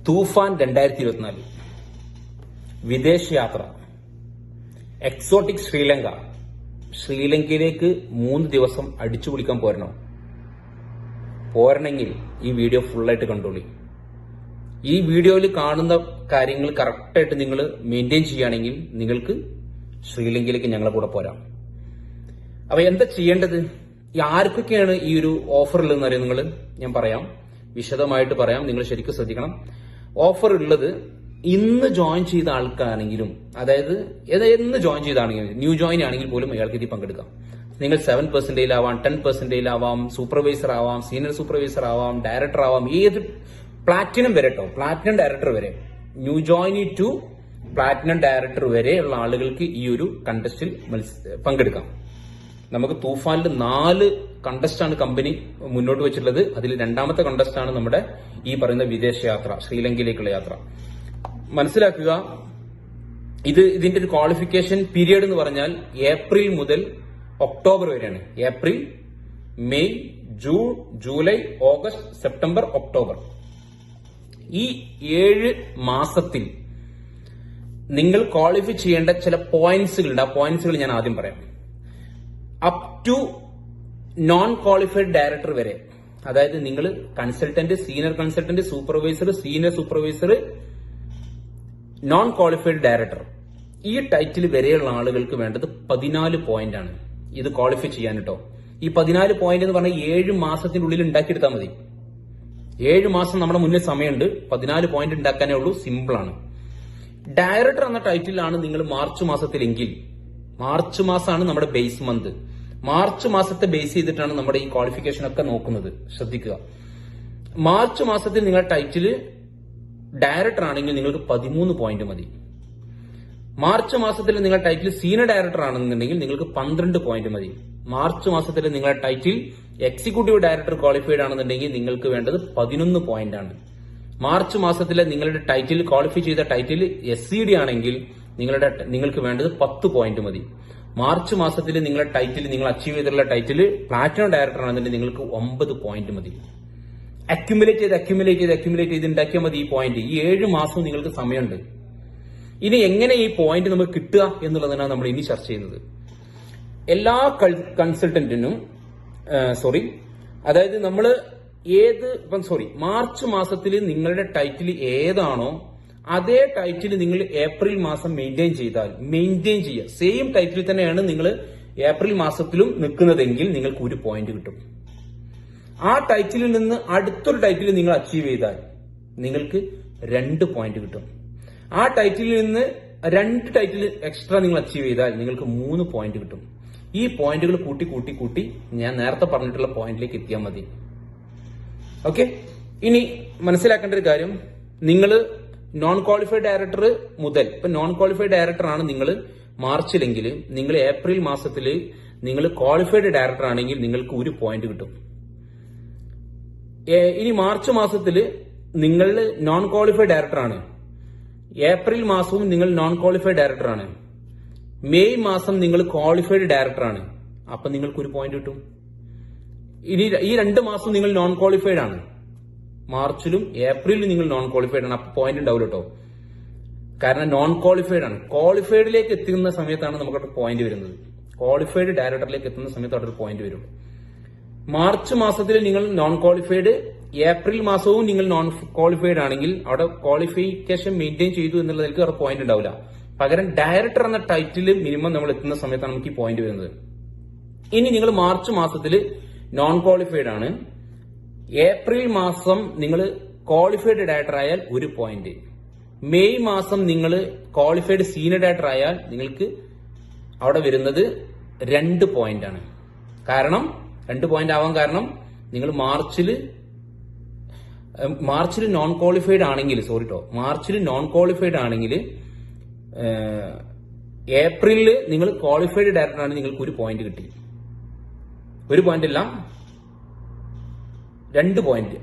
തൂഫാൻ 2024 വിദേശയാത്ര എക്സോട്ടിക് ശ്രീലങ്കയിലേക്ക് 3 ദിവസം അടിച്ചു പൊളിക്കാൻ പോരണമെങ്കിൽ ഈ വീഡിയോ ഫുള്ളായിട്ട് കണ്ടോളി. ഈ വീഡിയോയിൽ കാണുന്ന കാര്യങ്ങൾ കറക്റ്റായിട്ട് നിങ്ങൾ മെയിൻറ്റെയിൻ ചെയ്യുകയാണെങ്കിൽ നിങ്ങൾക്ക് ശ്രീലങ്കയിലേക്ക് ഞങ്ങളെ കൂടെ പോരാം. അപ്പൊ എന്താ ചെയ്യേണ്ടത്, ആർക്കൊക്കെയാണ് ഈ ഒരു ഓഫർ ഉള്ളതെന്ന് അറിയാം നിങ്ങൾ? ഞാൻ പറയാം, വിശദമായിട്ട് പറയാം, നിങ്ങൾ ശരിക്കും ശ്രദ്ധിക്കണം. ഓഫർ ഉള്ളത് ഇന്ന് ജോയിൻ ചെയ്ത ആൾക്കാണെങ്കിലും, അതായത് എന്ന് ജോയിൻ ചെയ്താണെങ്കിലും, ന്യൂ ജോയിൻ ആണെങ്കിൽ പോലും അയാൾക്ക് ഇതിൽ പങ്കെടുക്കാം. നിങ്ങൾ 7% ആവാം, 10% ആവാം, സൂപ്പർവൈസർ ആവാം, സീനിയർ സൂപ്പർവൈസർ ആവാം, ഡയറക്ടർ ആവാം, ഏത് പ്ലാറ്റിനം വരെ കേട്ടോ, പ്ലാറ്റിനം ഡയറക്ടർ വരെ, new joinee to platinum director വരെ ഉള്ള ആളുകൾക്ക് ഈ ഒരു കണ്ടസ്റ്റിൽ പങ്കെടുക്കാം. നമുക്ക് തൂഫാനിൽ 4 കണ്ടസ്റ്റാണ് കമ്പനി മുന്നോട്ട് വെച്ചിട്ടുള്ളത്. അതിൽ 2ാമത്തെ കണ്ടസ്റ്റാണ് നമ്മുടെ ഈ പറയുന്ന വിദേശയാത്ര, ശ്രീലങ്കയിലേക്കുള്ള യാത്ര. മനസ്സിലാക്കുക, ഇതിന്റെ ഒരു ക്വാളിഫിക്കേഷൻ പീരിയഡ് എന്ന് പറഞ്ഞാൽ ഏപ്രിൽ മുതൽ ഒക്ടോബർ വരെയാണ്. April, May, June, July, August, September, October. ഈ 7 മാസത്തിൽ നിങ്ങൾ ക്വാളിഫൈ ചെയ്യേണ്ട ചില പോയിന്റ്സുകളുണ്ട്. ആ പോയിന്റ്സുകൾ ഞാൻ ആദ്യം പറയാം. Up to non qualified director വരെ, അതായത് നിങ്ങൾ consultant, senior consultant, supervisor, senior supervisor, non qualified director, ഈ ടൈറ്റിൽ വരെയുള്ള ആളുകൾക്ക് വേണ്ടത് 14 പോയിന്റ് ആണ് ഇത് ക്വാളിഫൈ ചെയ്യാൻ കേട്ടോ. ഈ 14 പോയിന്റ് എന്ന് പറഞ്ഞാൽ 7 മാസത്തിനുള്ളിൽ ഉണ്ടാക്കിയെടുത്താൽ മതി. 7 മാസം നമ്മുടെ മുന്നിൽ സമയമുണ്ട്. 14 പോയിന്റ് ഉണ്ടാക്കാനേ ഉള്ളൂ. സിമ്പിൾ ആണ്. ഡയറക്ടർ എന്ന ടൈറ്റിലാണ് നിങ്ങൾ മാർച്ച് മാസത്തിലെങ്കിൽ, മാർച്ച് മാസമാണ് നമ്മുടെ ബേസ് മന്ത്. മാർച്ച് മാസത്തെ ബേസ് ചെയ്തിട്ടാണ് നമ്മുടെ ഈ ക്വാളിഫിക്കേഷൻ ഒക്കെ നോക്കുന്നത്. ശ്രദ്ധിക്കുക, മാർച്ച് മാസത്തിൽ നിങ്ങളുടെ ടൈറ്റില് ഡയറക്ടർ ആണെങ്കിൽ നിങ്ങൾക്ക് 13 പോയിന്റ് മതി. മാർച്ച് മാസത്തിൽ നിങ്ങളുടെ ടൈറ്റിൽ സീനിയർ ഡയറക്ടർ ആണെന്നുണ്ടെങ്കിൽ നിങ്ങൾക്ക് 12 പോയിന്റ് മതി. മാർച്ച് മാസത്തിൽ നിങ്ങളുടെ ടൈറ്റിൽ എക്സിക്യൂട്ടീവ് ഡയറക്ടർ ക്വാളിഫൈഡ് ആണെന്നുണ്ടെങ്കിൽ നിങ്ങൾക്ക് വേണ്ടത് 11 പോയിന്റ് ആണ്. മാർച്ച് മാസത്തിലെ നിങ്ങളുടെ ടൈറ്റിൽ ക്വാളിഫൈ ചെയ്ത ടൈറ്റിൽ SCD ആണെങ്കിൽ നിങ്ങൾക്ക് വേണ്ടത് 10 പോയിന്റ് മതി. മാർച്ച് മാസത്തിൽ നിങ്ങളുടെ ടൈറ്റിൽ, നിങ്ങൾ അച്ചീവ് ചെയ്തിട്ടുള്ള ടൈറ്റിൽ പ്ലാറ്റിനം ഡയറക്ടർ ആണെന്നുണ്ടെങ്കിൽ നിങ്ങൾക്ക് 9 പോയിന്റ് മതി. അക്യുമുലേറ്റ് ചെയ്ത് ഉണ്ടാക്കിയാൽ മതി ഈ പോയിന്റ്. ഈ 7 മാസവും നിങ്ങൾക്ക് സമയമുണ്ട്. ഇനി എങ്ങനെ ഈ പോയിന്റ് നമുക്ക് കിട്ടുക എന്നുള്ളതാണ് നമ്മൾ ഇനി ചർച്ച ചെയ്യുന്നത്. എല്ലാ കൺസൾട്ടന്റിനും അതായത് നമ്മൾ മാർച്ച് മാസത്തിൽ നിങ്ങളുടെ ടൈറ്റിൽ ഏതാണോ അതേ ടൈറ്റിൽ നിങ്ങൾ ഏപ്രിൽ മാസം മെയിൻറ്റെയിൻ ചെയ്യുക. സെയിം ടൈറ്റിൽ തന്നെയാണ് നിങ്ങൾ ഏപ്രിൽ മാസത്തിലും നിൽക്കുന്നതെങ്കിൽ നിങ്ങൾക്ക് 1 പോയിന്റ് കിട്ടും. ആ ടൈറ്റിലിൽ നിന്ന് അടുത്തൊരു ടൈറ്റിൽ നിങ്ങൾ അച്ചീവ് ചെയ്താൽ നിങ്ങൾക്ക് 2 പോയിന്റ് കിട്ടും. ആ ടൈറ്റിലിൽ നിന്ന് 2 ടൈറ്റിൽ എക്സ്ട്രാ നിങ്ങൾ അച്ചീവ് ചെയ്താൽ നിങ്ങൾക്ക് 3 പോയിന്റ് കിട്ടും. ഈ പോയിന്റുകൾ കൂട്ടി ഞാൻ നേരത്തെ പറഞ്ഞിട്ടുള്ള പോയിന്റിലേക്ക് എത്തിയാൽ മതി. ഓക്കെ, ഇനി മനസ്സിലാക്കേണ്ട ഒരു കാര്യം, നിങ്ങൾ നോൺ ക്വാളിഫൈഡ് ഡയറക്ടർ മുതൽ, ഇപ്പൊ നോൺ ക്വാളിഫൈഡ് ഡയറക്ടർ ആണ് നിങ്ങൾ മാർച്ചിലെങ്കിൽ, നിങ്ങൾ ഏപ്രിൽ മാസത്തിൽ നിങ്ങൾ ക്വാളിഫൈഡ് ഡയറക്ടർ ആണെങ്കിൽ നിങ്ങൾക്ക് 1 പോയിന്റ് കിട്ടും. ഇനി മാർച്ച് മാസത്തിൽ നിങ്ങൾ നോൺ ക്വാളിഫൈഡ് ഡയറക്ടർ ആണ്, ഏപ്രിൽ മാസവും നിങ്ങൾ നോൺ ക്വാളിഫൈഡ് ഡയറക്ടർ ആണ്, മെയ് മാസം നിങ്ങൾ ക്വാളിഫൈഡ് ഡയറക്ടർ ആണ്, അപ്പൊ നിങ്ങൾക്ക് 1 പോയിന്റ് കിട്ടും. ഇനി ഈ 2 മാസം നിങ്ങൾ നോൺ ക്വാളിഫൈഡ് ആണ്, മാർച്ചിലും ഏപ്രിലും നിങ്ങൾ നോൺ ക്വാളിഫൈഡ് ആണ്, അപ്പൊ പോയിന്റ് ഉണ്ടാവില്ല കേട്ടോ. കാരണം നോൺ ക്വാളിഫൈഡ് ആണ്. ക്വാളിഫൈഡിലേക്ക് എത്തുന്ന സമയത്താണ് നമുക്ക് പോയിന്റ് വരുന്നത്. ക്വാളിഫൈഡ് ഡയറക്ടറിലേക്ക് എത്തുന്ന സമയത്ത് അവിടെ ഒരു പോയിന്റ് വരും. മാർച്ച് മാസത്തിൽ നിങ്ങൾ നോൺ ക്വാളിഫൈഡ്, ഏപ്രിൽ മാസവും നിങ്ങൾ നോൺ ക്വാളിഫൈഡ് ആണെങ്കിൽ അവിടെ ക്വാളിഫിക്കേഷൻ മെയിൻറ്റെയിൻ ചെയ്തു എന്നുള്ളതിലേക്ക് അവിടെ പോയിന്റ് ഉണ്ടാവില്ല. പകരം ഡയറക്ടർ എന്ന ടൈറ്റിൽ മിനിമം നമ്മൾ എത്തുന്ന സമയത്താണ് നമുക്ക് ഈ പോയിന്റ് വരുന്നത്. ഇനി നിങ്ങൾ മാർച്ച് മാസത്തിൽ നോൺ ക്വാളിഫൈഡ് ആണ്, ഏപ്രിൽ മാസം നിങ്ങൾ ക്വാളിഫൈഡ് ഡയറക്ടർ ആയാൽ 1 പോയിന്റ്, മെയ് മാസം നിങ്ങൾ ക്വാളിഫൈഡ് സീനിയർ ഡയറക്ടർ ആയാൽ നിങ്ങൾക്ക് അവിടെ വരുന്നത് 2 പോയിന്റ് ആണ്. കാരണം 2 പോയിന്റ് ആവാൻ കാരണം നിങ്ങൾ മാർച്ചിൽ നോൺ ക്വാളിഫൈഡ് ആണെങ്കിൽ, മാർച്ചിൽ നോൺ ക്വാളിഫൈഡ് ആണെങ്കിൽ ഏപ്രിലിൽ നിങ്ങൾ ക്വാളിഫൈഡ് ഡയറക്ടർ ആണെങ്കിൽ നിങ്ങൾക്ക് 1 പോയിന്റ് കിട്ടി. 1 പോയിന്റ് അല്ല, 2 പോയിന്റ്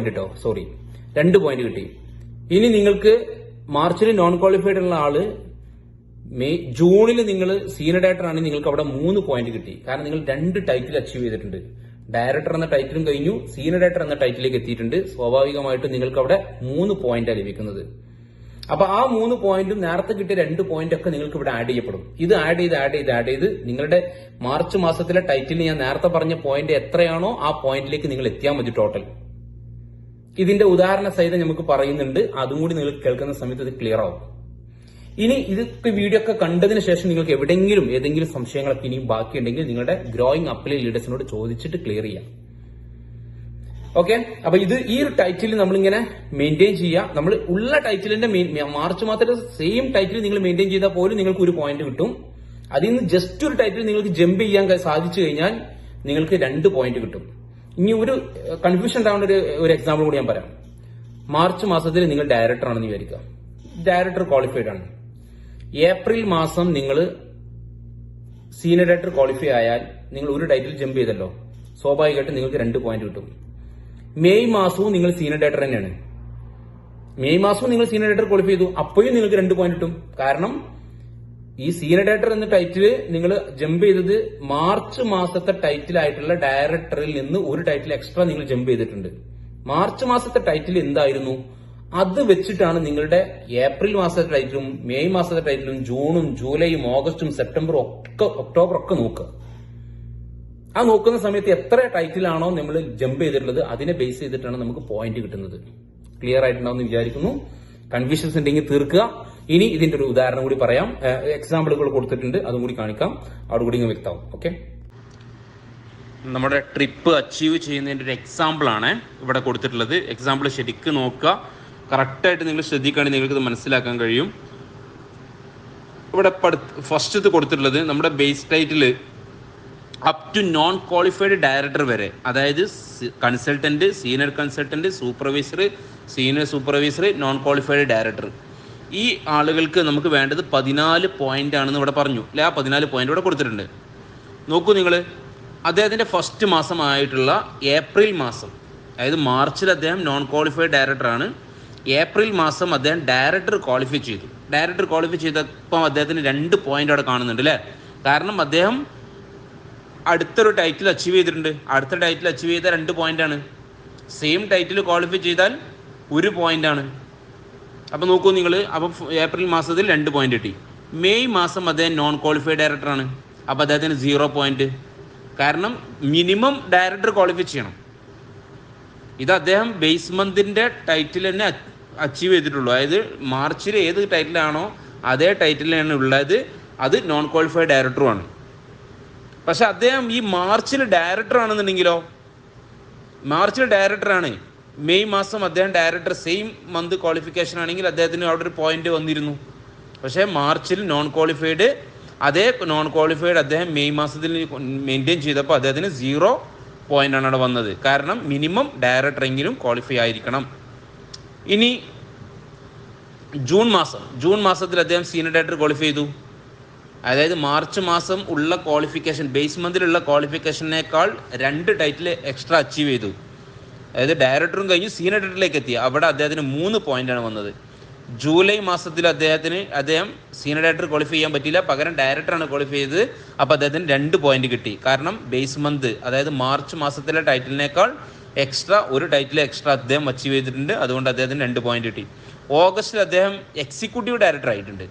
കേട്ടോ, 2 പോയിന്റ് കിട്ടി. ഇനി നിങ്ങൾക്ക് മാർച്ചിൽ നോൺ ക്വാളിഫൈഡ് ഉള്ള ആള് ജൂണിൽ നിങ്ങൾ സീനിയർ ഡയറക്ടർ ആണെങ്കിൽ നിങ്ങൾക്ക് അവിടെ 3 പോയിന്റ് കിട്ടി. കാരണം നിങ്ങൾ 2 ടൈറ്റിൽ അച്ചീവ് ചെയ്തിട്ടുണ്ട്. ഡയറക്ടർ എന്ന ടൈറ്റിലും കഴിഞ്ഞു, സീനിയർ ഡയറക്ടർ എന്ന ടൈറ്റിലേക്ക് എത്തിയിട്ടുണ്ട്. സ്വാഭാവികമായിട്ടും നിങ്ങൾക്ക് അവിടെ 3 പോയിന്റാണ് ലഭിക്കുന്നത്. അപ്പൊ ആ 3 പോയിന്റും നേരത്തെ കിട്ടിയ 2 പോയിന്റ് ഒക്കെ നിങ്ങൾക്ക് ഇവിടെ ആഡ് ചെയ്യപ്പെടും. ഇത് ആഡ് ചെയ്ത് നിങ്ങളുടെ മാർച്ച് മാസത്തിലെ ടൈറ്റിൽ ഞാൻ നേരത്തെ പറഞ്ഞ പോയിന്റ് എത്രയാണോ ആ പോയിന്റിലേക്ക് നിങ്ങൾ എത്തിയാൽ മതി ടോട്ടൽ. ഇതിന്റെ ഉദാഹരണ സഹിതം നമുക്ക് പറയുന്നുണ്ട്, അതും കൂടി നിങ്ങൾ കേൾക്കുന്ന സമയത്ത് ഇത് ക്ലിയർ ആവും. ഇനി ഇതൊക്കെ വീഡിയോ ഒക്കെ കണ്ടതിന് ശേഷം നിങ്ങൾക്ക് ഏതെങ്കിലും സംശയങ്ങളൊക്കെ ഇനിയും ബാക്കിയുണ്ടെങ്കിൽ നിങ്ങളുടെ ഗ്രോയിങ് അപ്പിലെ ലീഡേഴ്സിനോട് ചോദിച്ചിട്ട് ക്ലിയർ ചെയ്യാം. ഓക്കെ, അപ്പൊ ഈ ഒരു ടൈറ്റിൽ നമ്മളിങ്ങനെ മെയിൻറ്റെയിൻ ചെയ്യുക. നമ്മൾ ഉള്ള ടൈറ്റിലിന്റെ മാർച്ച് മാസത്തെ സെയിം ടൈറ്റിൽ നിങ്ങൾ മെയിൻറ്റെയിൻ ചെയ്താൽ പോലും നിങ്ങൾക്ക് ഒരു പോയിന്റ് കിട്ടും. അതിൽ നിന്ന് ജസ്റ്റ് ഒരു ടൈറ്റിൽ നിങ്ങൾക്ക് ജമ്പ് ചെയ്യാൻ സാധിച്ചു കഴിഞ്ഞാൽ നിങ്ങൾക്ക് 2 പോയിന്റ് കിട്ടും. ഇനി ഒരു കൺഫ്യൂഷൻ ഉണ്ടാവേണ്ട ഒരു എക്സാമ്പിൾ കൂടി ഞാൻ പറയാം. മാർച്ച് മാസത്തിൽ നിങ്ങൾ ഡയറക്ടർ ആണെന്ന് വിചാരിക്കുക. ഡയറക്ടർ ക്വാളിഫൈഡ് ആണ്. ഏപ്രിൽ മാസം നിങ്ങൾ സീനിയർ ഡയറക്ടർ ക്വാളിഫൈ ആയാൽ നിങ്ങൾ ഒരു ടൈറ്റിൽ ജമ്പ് ചെയ്തല്ലോ, സ്വാഭാവികമായിട്ട് നിങ്ങൾക്ക് 2 പോയിന്റ് കിട്ടും. മെയ് മാസവും നിങ്ങൾ സീനിയർ ഡയറക്ടർ തന്നെയാണ്. മെയ് മാസവും നിങ്ങൾ സീനിയർ ഡയറക്ടർ ക്വാളിഫൈ ചെയ്തു, അപ്പോഴും നിങ്ങൾക്ക് 2 പോയിന്റ് കിട്ടും. കാരണം ഈ സീനിയർ ഡയറക്ടർ എന്ന ടൈറ്റില് നിങ്ങൾ ജമ്പ് ചെയ്തത് മാർച്ച് മാസത്തെ ടൈറ്റിൽ ആയിട്ടുള്ള ഡയറക്ടറിൽ നിന്ന് ഒരു ടൈറ്റിൽ എക്സ്ട്രാ നിങ്ങൾ ജമ്പ് ചെയ്തിട്ടുണ്ട്. മാർച്ച് മാസത്തെ ടൈറ്റിൽ എന്തായിരുന്നു അത് വെച്ചിട്ടാണ് നിങ്ങളുടെ ഏപ്രിൽ മാസത്തെ ടൈറ്റിലും മെയ് മാസത്തെ ടൈറ്റിലും ജൂണും ജൂലൈയും ഓഗസ്റ്റും സെപ്റ്റംബറും ഒക്ടോബർ ഒക്കെ നോക്കുക. ആ നോക്കുന്ന സമയത്ത് എത്ര ടൈറ്റിലാണോ നമ്മൾ ജമ്പ് ചെയ്തിട്ടുള്ളത് അതിനെ ബേസ് ചെയ്തിട്ടാണ് നമുക്ക് പോയിന്റ് കിട്ടുന്നത്. ക്ലിയർ ആയിട്ടുണ്ടാവും വിചാരിക്കുന്നു. കൺഫ്യൂഷൻസ് ഉണ്ടെങ്കിൽ തീർക്കുക. ഇനി ഇതിന്റെ ഒരു ഉദാഹരണം കൂടി പറയാം. എക്സാമ്പിളുകൾ കൊടുത്തിട്ടുണ്ട്, അതും കൂടി കാണിക്കാം. അവിടെ കൂടി ഇങ്ങനെ വ്യക്തമാവും. ഓക്കെ, നമ്മുടെ ട്രിപ്പ് അച്ചീവ് ചെയ്യുന്നതിന്റെ ഒരു എക്സാമ്പിൾ ആണ് ഇവിടെ കൊടുത്തിട്ടുള്ളത്. എക്സാമ്പിൾ ശരിക്കും നോക്കുക, കറക്റ്റായിട്ട് നിങ്ങൾ ശ്രദ്ധിക്കുകയാണെങ്കിൽ നിങ്ങൾക്ക് ഇത് മനസ്സിലാക്കാൻ കഴിയും. ഇവിടെ ഫസ്റ്റ് കൊടുത്തിട്ടുള്ളത് നമ്മുടെ base title up to non qualified director വരെ, അതായത് consultant, senior consultant, supervisor, senior supervisor, non qualified director, ഈ ആളുകൾക്ക് നമുക്ക് വേണ്ടത് 14 പോയിന്റ് ആണെന്ന് ഇവിടെ പറഞ്ഞു അല്ലെ. ആ 14 പോയിന്റ് ഇവിടെ കൊടുത്തിട്ടുണ്ട്. നോക്കൂ നിങ്ങൾ, അദ്ദേഹത്തിന്റെ ഫസ്റ്റ് മാസമായിട്ടുള്ള ഏപ്രിൽ മാസം, അതായത് മാർച്ചിൽ അദ്ദേഹം നോൺ ക്വാളിഫൈഡ് ഡയറക്ടറാണ്. ഏപ്രിൽ മാസം അദ്ദേഹം ഡയറക്ടർ ക്വാളിഫൈ ചെയ്തു. ഡയറക്ടർ ക്വാളിഫൈ ചെയ്തപ്പോൾ അദ്ദേഹത്തിന് 2 പോയിന്റ് അവിടെ കാണുന്നുണ്ട് അല്ലേ. കാരണം അദ്ദേഹം അടുത്തൊരു ടൈറ്റിൽ അച്ചീവ് ചെയ്തിട്ടുണ്ട്. അടുത്ത ടൈറ്റിൽ അച്ചീവ് ചെയ്ത 2 പോയിന്റാണ്. സെയിം ടൈറ്റിൽ ക്വാളിഫൈ ചെയ്താൽ 1 പോയിന്റാണ്. അപ്പോൾ നോക്കൂ നിങ്ങൾ, അപ്പം ഏപ്രിൽ മാസത്തിൽ 2 പോയിന്റ് കിട്ടി. മെയ് മാസം അദ്ദേഹം നോൺ ക്വാളിഫൈഡ് ഡയറക്ടറാണ്. അപ്പോൾ അദ്ദേഹത്തിന് 0 പോയിന്റ്. കാരണം മിനിമം ഡയറക്ടർ ക്വാളിഫൈ ചെയ്യണം. ഇത് അദ്ദേഹം ബേസ് മന്തിൻ്റെ ടൈറ്റിൽ തന്നെ അച്ചീവ് ചെയ്തിട്ടുള്ളൂ. അതായത് മാർച്ചിൽ ഏത് ടൈറ്റിലാണോ അതേ ടൈറ്റിലാണ് ഉള്ളത്. അത് നോൺ ക്വാളിഫൈഡ് ഡയറക്ടറുമാണ്. പക്ഷെ അദ്ദേഹം ഈ മാർച്ചിൽ ഡയറക്ടർ ആണെന്നുണ്ടെങ്കിലോ, മാർച്ചിൽ ഡയറക്ടറാണ്, മെയ് മാസം അദ്ദേഹം ഡയറക്ടർ സെയിം മന്ത് ക്വാളിഫിക്കേഷൻ ആണെങ്കിൽ അദ്ദേഹത്തിന് അവിടെ ഒരു പോയിന്റ് വന്നിരുന്നു. പക്ഷേ മാർച്ചിൽ നോൺ ക്വാളിഫൈഡ്, അതേ നോൺ ക്വാളിഫൈഡ് അദ്ദേഹം മെയ് മാസത്തിൽ മെയിൻറ്റെയിൻ ചെയ്തപ്പോൾ അദ്ദേഹത്തിന് 0 പോയിന്റാണ് അവിടെ വന്നത്. കാരണം മിനിമം ഡയറക്ടറെങ്കിലും ക്വാളിഫൈ ആയിരിക്കണം. ഇനി ജൂൺ മാസത്തിൽ അദ്ദേഹം സീനിയർ ഡയറക്ടർ ക്വാളിഫൈ ചെയ്തു. അതായത് മാർച്ച് മാസം ഉള്ള ക്വാളിഫിക്കേഷൻ, ബേസ് മന്തിലുള്ള ക്വാളിഫിക്കേഷനേക്കാൾ 2 ടൈറ്റിൽ എക്സ്ട്രാ അച്ചീവ് ചെയ്തു. അതായത് ഡയറക്ടറും കഴിഞ്ഞ് സീനിയർ ഡയറക്ടറിലേക്ക് എത്തി. അവിടെ അദ്ദേഹത്തിന് 3 പോയിന്റാണ് വന്നത്. ജൂലൈ മാസത്തിൽ അദ്ദേഹം സീനിയർ ഡയറക്ടർ ക്വാളിഫൈ ചെയ്യാൻ പറ്റിയില്ല, പകരം ഡയറക്ടറാണ് ക്വാളിഫൈ ചെയ്തത്. അപ്പോൾ അദ്ദേഹത്തിന് 2 പോയിന്റ് കിട്ടി. കാരണം ബേസ് മന്ത്, അതായത് മാർച്ച് മാസത്തിലെ ടൈറ്റിലിനേക്കാൾ എക്സ്ട്രാ ഒരു ടൈറ്റിൽ എക്സ്ട്രാ അദ്ദേഹം അച്ചീവ് ചെയ്തിട്ടുണ്ട്. അതുകൊണ്ട് അദ്ദേഹത്തിന് 2 പോയിന്റ് കിട്ടി. ഓഗസ്റ്റിൽ അദ്ദേഹം എക്സിക്യൂട്ടീവ് ഡയറക്ടർ ആയിട്ടുണ്ട്.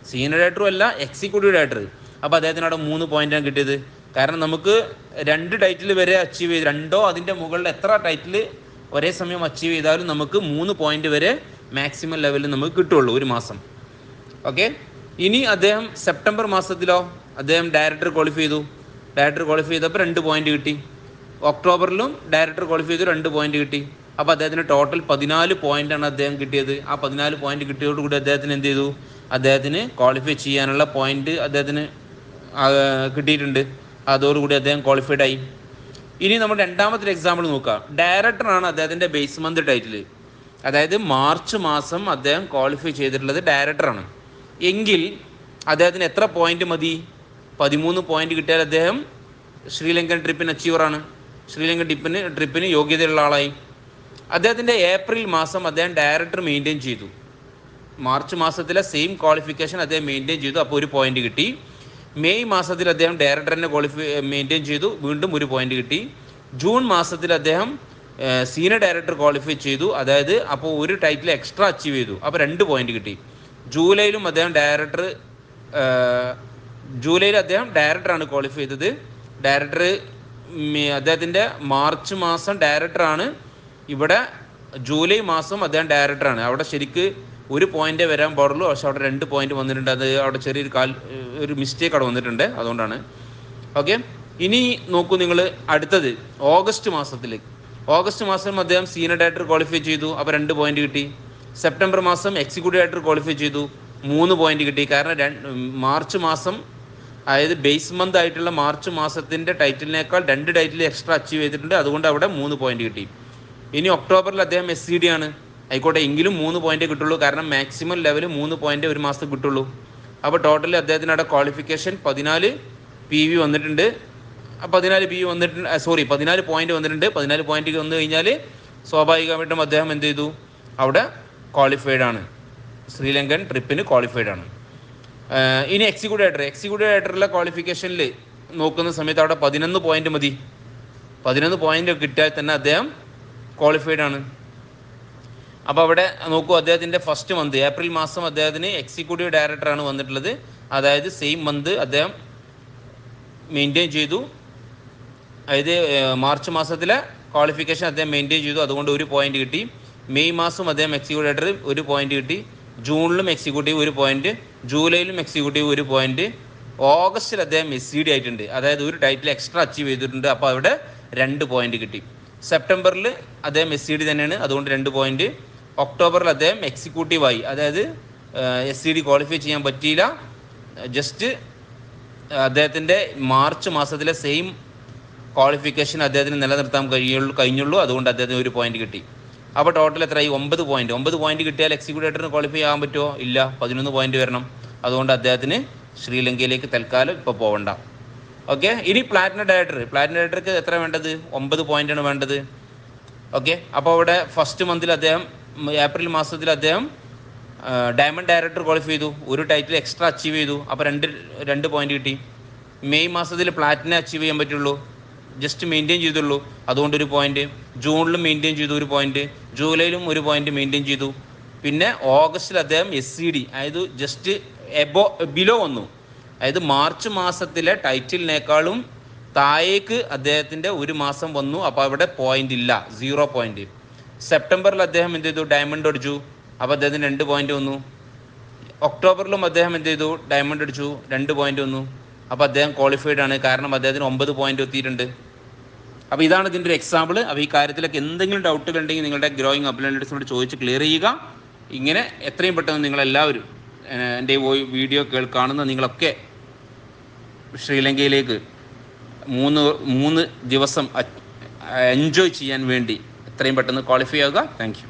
സീനിയർ ഡയറക്ടറും അല്ല, എക്സിക്യൂട്ടീവ് ഡയറക്ടർ. അപ്പോൾ അദ്ദേഹത്തിന് അവിടെ 3 പോയിന്റാണ് കിട്ടിയത്. കാരണം നമുക്ക് 2 ടൈറ്റിൽ വരെ അച്ചീവ് ചെയ്ത്, 2ഓ അതിൻ്റെ മുകളിൽ എത്ര ടൈറ്റിൽ ഒരേ സമയം അച്ചീവ് ചെയ്താലും നമുക്ക് 3 പോയിന്റ് വരെ മാക്സിമം ലെവലിൽ നമുക്ക് കിട്ടുള്ളൂ ഒരു മാസം. ഓക്കെ, ഇനി അദ്ദേഹം സെപ്റ്റംബർ മാസത്തിലോ അദ്ദേഹം ഡയറക്ടർ ക്വാളിഫൈ ചെയ്തു. ഡയറക്ടർ ക്വാളിഫൈ ചെയ്തപ്പോൾ 2 പോയിന്റ് കിട്ടി. ഒക്ടോബറിലും ഡയറക്ടർ ക്വാളിഫൈ ചെയ്തു, 2 പോയിന്റ് കിട്ടി. അപ്പോൾ അദ്ദേഹത്തിന് ടോട്ടൽ 14 പോയിന്റാണ് അദ്ദേഹം കിട്ടിയത്. ആ 14 പോയിന്റ് കിട്ടിയതോടുകൂടി അദ്ദേഹത്തിന് എന്ത് ചെയ്തു, അദ്ദേഹത്തിന് ക്വാളിഫൈ ചെയ്യാനുള്ള പോയിന്റ് അദ്ദേഹത്തിന് കിട്ടിയിട്ടുണ്ട്. അതോടുകൂടി അദ്ദേഹം ക്വാളിഫൈഡ് ആയി. ഇനി നമ്മൾ രണ്ടാമത്തെ എക്സാമ്പിൾ നോക്കാം. ഡയറക്ടറാണ് അദ്ദേഹത്തിൻ്റെ ബേസ് മന്ത് ടൈറ്റിൽ. അതായത് മാർച്ച് മാസം അദ്ദേഹം ക്വാളിഫൈ ചെയ്തിട്ടുള്ളത് ഡയറക്ടറാണ്. എങ്കിൽ അദ്ദേഹത്തിന് എത്ര പോയിന്റ് മതി? 13 പോയിന്റ് കിട്ടിയാൽ അദ്ദേഹം ശ്രീലങ്കൻ ട്രിപ്പിന് അച്ചീവറാണ്. ശ്രീലങ്കൻ ട്രിപ്പിന് യോഗ്യതയുള്ള ആളായി. അദ്ദേഹത്തിൻ്റെ ഏപ്രിൽ മാസം അദ്ദേഹം ഡയറക്ടർ മെയിൻറ്റെയിൻ ചെയ്തു. മാർച്ച് മാസത്തിലെ സെയിം ക്വാളിഫിക്കേഷൻ അദ്ദേഹം മെയിൻറ്റെയിൻ ചെയ്തു, അപ്പോൾ 1 പോയിന്റ് കിട്ടി. മെയ് മാസത്തിൽ അദ്ദേഹം ഡയറക്ടറിനെ മെയിൻറ്റെയിൻ ചെയ്തു, വീണ്ടും 1 പോയിന്റ് കിട്ടി. ജൂൺ മാസത്തിൽ അദ്ദേഹം സീനിയർ ഡയറക്ടർ ക്വാളിഫൈ ചെയ്തു. അതായത് അപ്പോൾ ഒരു ടൈറ്റിൽ എക്സ്ട്രാ അച്ചീവ് ചെയ്തു. അപ്പോൾ 2 പോയിന്റ് കിട്ടി. ജൂലൈയിൽ അദ്ദേഹം ഡയറക്ടറാണ് ക്വാളിഫൈ ചെയ്തത്. ഡയറക്ടർ അദ്ദേഹത്തിൻ്റെ മാർച്ച് മാസം ഡയറക്ടറാണ്. ഇവിടെ ജൂലൈ മാസം അദ്ദേഹം ഡയറക്ടറാണ്. അവിടെ ശരിക്ക് 1 പോയിന്റ് വരാൻ പാടുള്ളൂ. പക്ഷെ അവിടെ 2 പോയിന്റ് വന്നിട്ടുണ്ട്. അത് അവിടെ ചെറിയൊരു ഒരു മിസ്റ്റേക്ക് അവിടെ വന്നിട്ടുണ്ട്. അതുകൊണ്ടാണ്. ഓക്കെ, ഇനി നോക്കൂ നിങ്ങൾ അടുത്തത് ഓഗസ്റ്റ് മാസം അദ്ദേഹം സീനിയർ ഡയറക്ടർ ക്വാളിഫൈ ചെയ്തു. അപ്പോൾ 2 പോയിന്റ് കിട്ടി. സെപ്റ്റംബർ മാസം എക്സിക്യൂട്ടീവ് ഡയറക്ടർ ക്വാളിഫൈ ചെയ്തു. 3 പോയിന്റ് കിട്ടി. കാരണം മാർച്ച് മാസം, അതായത് ബേസ് മന്ത് ആയിട്ടുള്ള മാർച്ച് മാസത്തിൻ്റെ ടൈറ്റിലിനേക്കാൾ 2 ടൈറ്റിൽ എക്സ്ട്രാ അച്ചീവ് ചെയ്തിട്ടുണ്ട്. അതുകൊണ്ട് അവിടെ 3 പോയിന്റ് കിട്ടി. ഇനി ഒക്ടോബറിൽ അദ്ദേഹം SCD ആണ്. ആയിക്കോട്ടെ, എങ്കിലും 3 പോയിന്റ് കിട്ടുള്ളൂ. കാരണം മാക്സിമം ലെവൽ 3 പോയിന്റ് ഒരു മാസത്തിൽ കിട്ടുള്ളൂ. അപ്പോൾ ടോട്ടലി അദ്ദേഹത്തിന് അവിടെ ക്വാളിഫിക്കേഷൻ 14 PV വന്നിട്ടുണ്ട്. 14 പോയിന്റ് വന്നിട്ടുണ്ട്. 14 പോയിന്റ് വന്നു കഴിഞ്ഞാൽ സ്വാഭാവികമായിട്ടും അദ്ദേഹം എന്ത് ചെയ്തു? അവിടെ ക്വാളിഫൈഡ് ആണ്. ശ്രീലങ്കൻ ട്രിപ്പിന് ക്വാളിഫൈഡ് ആണ്. ഇനി എക്സിക്യൂട്ടീവ് ഡയറക്ടറുള്ള ക്വാളിഫിക്കേഷനിൽ നോക്കുന്ന സമയത്ത് അവിടെ 11 പോയിന്റ് മതി. 11 പോയിന്റ് കിട്ടിയാൽ തന്നെ അദ്ദേഹം ക്വാളിഫൈഡ് ആണ്. അപ്പോൾ അവിടെ നോക്കൂ, അദ്ദേഹത്തിൻ്റെ ഫസ്റ്റ് മന്ത് ഏപ്രിൽ മാസം അദ്ദേഹത്തിന് എക്സിക്യൂട്ടീവ് ഡയറക്ടറാണ് വന്നിട്ടുള്ളത്. അതായത് സെയിം മന്ത് അദ്ദേഹം മെയിൻറ്റെയിൻ ചെയ്തു. അതായത് മാർച്ച് മാസത്തിലെ ക്വാളിഫിക്കേഷൻ അദ്ദേഹം മെയിൻറ്റെയിൻ ചെയ്തു. അതുകൊണ്ട് 1 പോയിന്റ് കിട്ടി. മെയ് മാസം അദ്ദേഹം എക്സിക്യൂട്ടീവ് ഡയറക്ടർ 1 പോയിന്റ് കിട്ടി. ജൂണിലും എക്സിക്യൂട്ടീവ് 1 പോയിന്റ്, ജൂലൈയിലും എക്സിക്യൂട്ടീവ് 1 പോയിന്റ്, ഓഗസ്റ്റിൽ അദ്ദേഹം SCD ആയിട്ടുണ്ട്. അതായത് ഒരു ടൈറ്റിൽ എക്സ്ട്രാ അച്ചീവ് ചെയ്തിട്ടുണ്ട്. അപ്പോൾ അവിടെ 2 പോയിന്റ് കിട്ടി. സെപ്റ്റംബറിൽ അദ്ദേഹം SCD തന്നെയാണ്. അതുകൊണ്ട് 2 പോയിന്റ്. ഒക്ടോബറിൽ അദ്ദേഹം എക്സിക്യൂട്ടീവായി. അതായത് SCD ക്വാളിഫൈ ചെയ്യാൻ പറ്റിയില്ല. ജസ്റ്റ് അദ്ദേഹത്തിൻ്റെ മാർച്ച് മാസത്തിലെ സെയിം ക്വാളിഫിക്കേഷൻ അദ്ദേഹത്തിന് നിലനിർത്താൻ കഴിഞ്ഞുള്ളൂ. അതുകൊണ്ട് അദ്ദേഹത്തിന് 1 പോയിന്റ് കിട്ടി. അപ്പോൾ ടോട്ടൽ എത്രയായി? 9 പോയിന്റ്. 9 പോയിന്റ് കിട്ടിയാൽ എക്സിക്യൂട്ടീവ് ഡയറക്ടറിന് ക്വാളിഫൈ ആകാൻ പറ്റുമോ? ഇല്ല, 11 പോയിന്റ് വരണം. അതുകൊണ്ട് അദ്ദേഹത്തിന് ശ്രീലങ്കയിലേക്ക് തൽക്കാലം ഇപ്പോൾ പോകണ്ട. ഓക്കെ, ഇനി പ്ലാറ്റിനം ഡയറക്ടർക്ക് എത്ര വേണ്ടത്? 9 പോയിന്റാണ് വേണ്ടത്. ഓക്കെ, അപ്പോൾ അവിടെ ഫസ്റ്റ് മന്തിൽ അദ്ദേഹം ഏപ്രിൽ മാസത്തിൽ അദ്ദേഹം ഡയമണ്ട് ഡയറക്ടർ ക്വാളിഫൈ ചെയ്തു. ഒരു ടൈറ്റിൽ എക്സ്ട്രാ അച്ചീവ് ചെയ്തു. അപ്പോൾ 2 പോയിന്റ് കിട്ടി. മെയ് മാസത്തിൽ പ്ലാറ്റിനം അച്ചീവ് ചെയ്യാൻ പറ്റുള്ളൂ. ജസ്റ്റ് മെയിൻറ്റെയിൻ ചെയ്തുള്ളൂ. അതുകൊണ്ട് 1 പോയിന്റ്. ജൂണിലും മെയിൻറ്റെയിൻ ചെയ്തു 1 പോയിന്റ്. ജൂലൈയിലും 1 പോയിന്റ് മെയിൻറ്റെയിൻ ചെയ്തു. പിന്നെ ഓഗസ്റ്റിൽ അദ്ദേഹം SCD, അതായത് ജസ്റ്റ് ബിലോ വന്നു. അതായത് മാർച്ച് മാസത്തിലെ ടൈറ്റിലിനേക്കാളും താഴേക്ക് അദ്ദേഹത്തിൻ്റെ 1 മാസം വന്നു. അപ്പോൾ അവിടെ പോയിന്റ് ഇല്ല, 0 പോയിന്റ്. സെപ്റ്റംബറിൽ അദ്ദേഹം എന്ത് ചെയ്തു? ഡയമണ്ട് അടിച്ചു. അപ്പോൾ അദ്ദേഹത്തിന് 2 പോയിന്റ് വന്നു. ഒക്ടോബറിലും അദ്ദേഹം എന്ത് ചെയ്തു? ഡയമണ്ട് അടിച്ചു, 2 പോയിന്റ് വന്നു. അപ്പോൾ അദ്ദേഹം ക്വാളിഫൈഡ് ആണ്. കാരണം അദ്ദേഹത്തിന് 9 പോയിന്റ് എത്തിയിട്ടുണ്ട്. അപ്പോൾ ഇതാണ് ഇതിൻ്റെ ഒരു എക്സാമ്പിൾ. അപ്പോൾ ഈ കാര്യത്തിലൊക്കെ എന്തെങ്കിലും ഡൗട്ടുകൾ ഉണ്ടെങ്കിൽ നിങ്ങളുടെ ഗ്രോയിങ് അപ്ലൈനേഴ്സിനോട് ചോദിച്ച് ക്ലിയർ ചെയ്യുക. ഇങ്ങനെ എത്രയും പെട്ടെന്ന് നിങ്ങളെല്ലാവരും എൻ്റെ വീഡിയോ കാണുന്ന നിങ്ങളൊക്കെ ശ്രീലങ്കയിലേക്ക് 3 ദിവസം എൻജോയ് ചെയ്യാൻ വേണ്ടി എത്രയും പെട്ടെന്ന് ക്വാളിഫൈ ആവുക. Thank you.